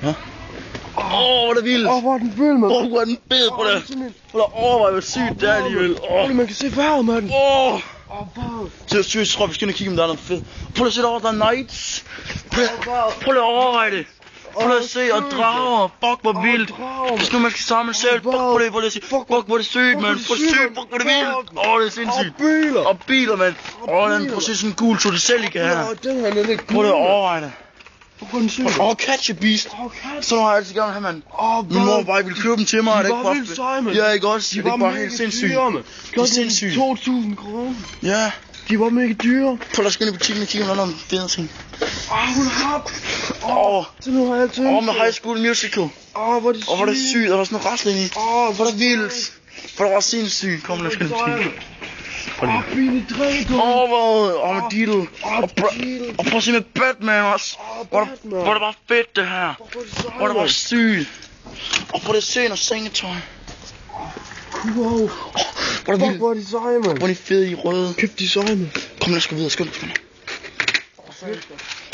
Ja. Hvor er det vildt. Hvor er den vild, mand. Hvor er den fed på det. Prøv at overveje, hvor sygt det er alligevel. Man kan se vejret, mand. Så jeg tror, vi skal ind og kigge, om der er noget fedt. Prøv at se derovre, der er nights. Prøv at overveje det. Prøv at se, og drager. Fuck, hvor vildt. Hvis nu man skal samle selv. Fuck, hvor det sygt. Fuck, hvor det sygt, mand. Fuck, hvor det vildt. Det er sindssygt. Og biler, mand. Prøv at se sådan en gul Torticellica her. Prøv at overveje det. Catch a beast. Så har jeg altid gerne have, mand. Min mor bare ville købe dem til mig. De var vildt seje, mand. Ja, ikke også? Det er bare helt sindssygt. Det er sindssygt. 2.000 kroner. Ja. De var mega dyre. Prøv at skynde i butikken og kigge, om der er noget fede ting. Hun har. Så nu har jeg tænkt. Med High School Musical. Hvor er det sygt. Hvor er det sygt, og der er sådan noget wrestling i. Hvor er det vildt. Hvor er det sindssygt. Kom, lad os skynde i butikken. Billy Drago. Med Diddle. Og prøv at se med Batman også. Hvor er det bare fedt, det her. Hvor er det bare sygt. Og prøv at se noget sengetøj. Wow. Hvor er det vildt. Hvor er de seje, mand. Hvor er de fede i røde. Kæft, de seje, mand. Kom, lad os gå videre. Skynd.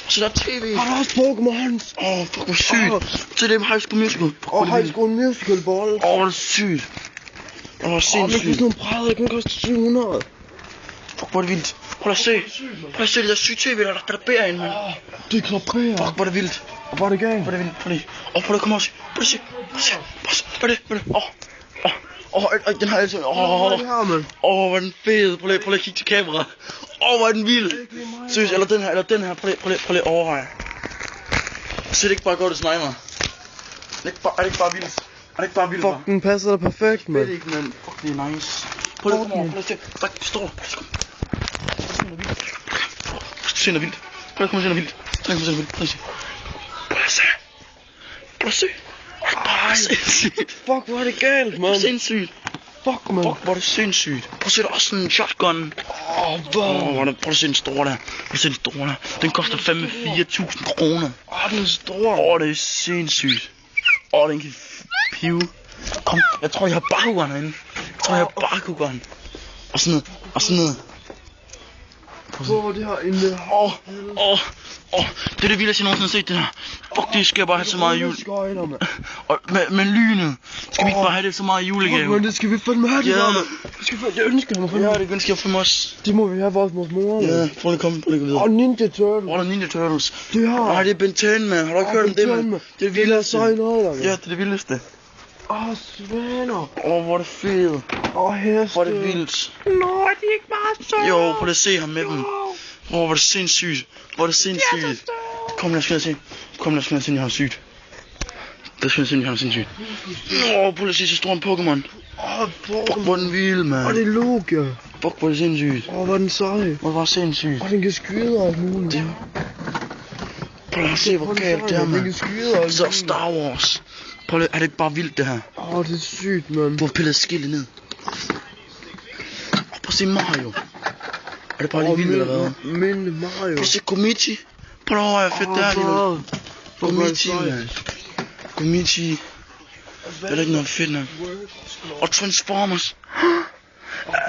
Så der er tv. Har du også Pokémon? Fuck, hvor sygt. Så det er High School Musical. High School Musical ball. Hvor er det sygt. Hvor er det sindssygt. Men det er sådan nogle brædder, den koster 700. Fuck, hvor er det vildt. Prøv at se. Prøv at se det der syge tv, der bærer ind, mand. Det er klapperer. Fuck, hvor er det vildt. Og hvor er det galt? Hvor er det vildt. Prøv lige. Prøv at komme også. Prøv at se. Hvad er det? Den har altid. Hvor er den fed. Prøv lige at kigge til kameraet. Hvor er den vild. Seriøst, eller den her. Prøv lige at overveje. Så det ikke bare godt at snakke mig. Er det ikke bare vildt? Fuck, den passer da perfekt, mand. Det ikke, men fuck, det er nice. Prøv lige at se. Der står. Se noget vildt. Prøv at se noget vildt. Prøv at se. Sindssygt. Fuck, hvor er det galt, mand. Sindssygt. Fuck, mand. Fuck, hvor er det sindssygt. Prøv at se, der er også sådan en shotgun. Prøv at se den store der. Den koster 4.000 kroner. Den er stor. Det er sindssygt. Den kan pive. Kom, jeg tror, jeg har Bakugan herinde. Og sådan noget. Hvor det her inde. Det er det vildeste, jeg nogensinde har set, det her. Fuck, det skal jeg bare have så meget jul. Og med lynet. Skal vi ikke bare have det så meget julegave? Men det skal vi fandme have, det der, mand. Det ønsker jeg mig. Ja, det ønsker jeg fandme også. Det må vi have vores mor, mand. Ja, prøv lige at gå videre. Og Ninja Turtles. Der er Ninja Turtles. Det har. Nej, det er Ben 10, man. Har du ikke hørt om det, man? Det er det vildeste. Ja, det er det vildeste. Svaner. Hvor er det fedt. Heste. Hvor er det vildt. Nå, de er ikke bare så. Jo, prøv at se ham med dem. Hvor er det sindssygt. Kom, lad os se. Jeg har sygt. Prøv at se, så stor en Pokémon. Fuck, hvor er den vild, mand. Det er Lugia. Fuck, hvor er det sindssygt. Hvor er den sej. Hvor var det sindssygt. Den kan skyde og alt muligt. Prøv at se, hvor galt det er, mand. Så Star Wars. Prøv at, er det ikke bare vildt, det her? Det er sygt, mand. Hvor pillet skillet ned. Prøv at se Mario. Er det bare lige vildt, eller hvad? Minde Mario. Prøv at se Komichi. Prøv at overveje, fedt det er alligevel. Komichi, mand. Komichi. Det er ikke noget fedt nok. Og Transformers.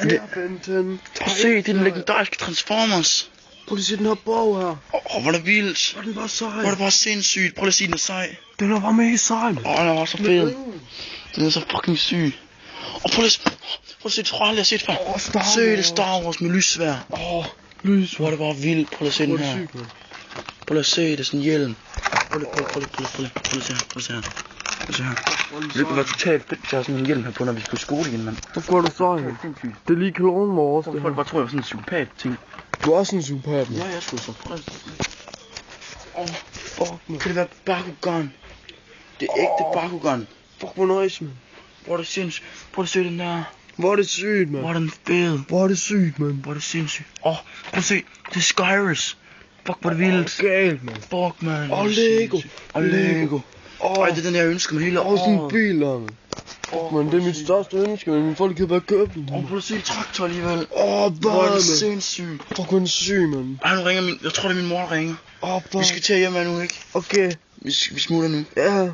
Det er Ben 10. Prøv at se, det er den legendariske Transformers. Prøv at se den her bog her. Hvor er det vildt. Hvor er den bare sej. Hvor er det bare sindssygt. Prøv at se, den er sej. Den er bare mega sej, mand. Den er bare så fed. Den er så fucking syg. Og prøv at se, tror jeg aldrig, jeg har set før. Se det Star Wars med lyssvær. Lysvær. Hvor er det bare vildt. Prøv at se den her. Prøv at se, det er sådan en hjelm. Prøv at se her. Det kunne være totalt fedt, hvis jeg har sådan en hjelm her på, når vi skal i skole igen, mand. Så får du sej, mand. Det er lige Clone Wars, det her. Folk bare tror, jeg var sådan en psykopat ting. Du er også en psykopat, mand. Ja, jeg skulle så. Fuck, man. Kan det være Bakugan? Det er ægte Bakugan. Fuck, hvor nice, man. Hvor er det sindssygt. Prøv at se den der. Hvor er det sygt, man. Hvor er den fed. Hvor er det sygt, man. Hvor er det sindssygt. Prøv at se. Det er Skyrus. Fuck, hvor er det vildt. Galt, man. Fuck, man. Lego. Det er den, jeg ønsker mig hele året. Sådan en bil, man. Fuck, man. Det er mit største ønske, men folk kan bare købe den. Prøv at se en traktor alligevel. Bare, hvor er det sindssygt. Fuck, hvor er den syg, man. Nu ringer jeg tror, det er min mor, der ringer. Vi skal til hjem nu, ikke? Okay. Vi smutter nu. Ja.